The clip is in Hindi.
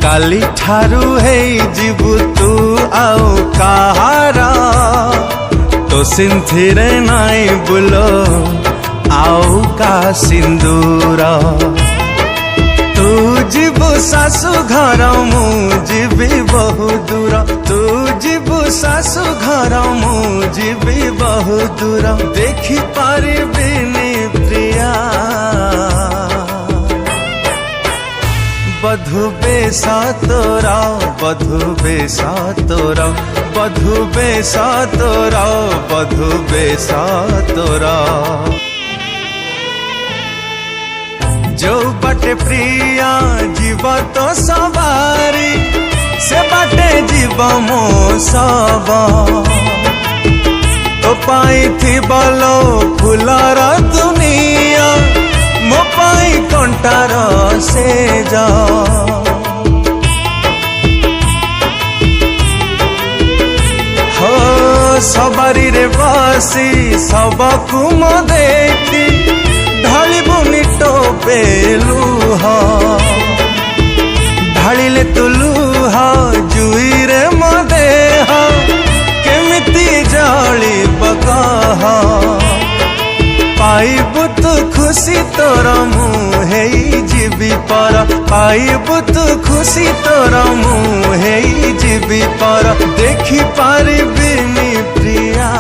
काली ठारू है जीवु तू आउ कहारा तो सिंथिरे नाई बुलो आउ का सिंदूर तू जीवु सासु घर मु जीवी बहु दूर तू जीवु सासु घर मु जीवी बहु दूर देखि पारिबिनी प्रिया बधु बेसा तोरा बधु बेसा तोरा बधु बेसा तोरा बधु बेसा तोरा जो बाटे प्रिया जीव तो सवारी से बाटे जीव मो सब तो पाई थी बोलो फुलर दुनिया मो पाई कंटार से जा हो सवारी रे बसी सबकु मो देखी ढाली बुनी टोपे लुहा ढालिले तु लुहा जुई रे मो देह केमिति जली बकह पाइबु तू खुशी तोर मु हेई जीवी पर पाइबु तू खुशी तोर मु हेई जीवी पर देखि पारिबिनी प्रिया।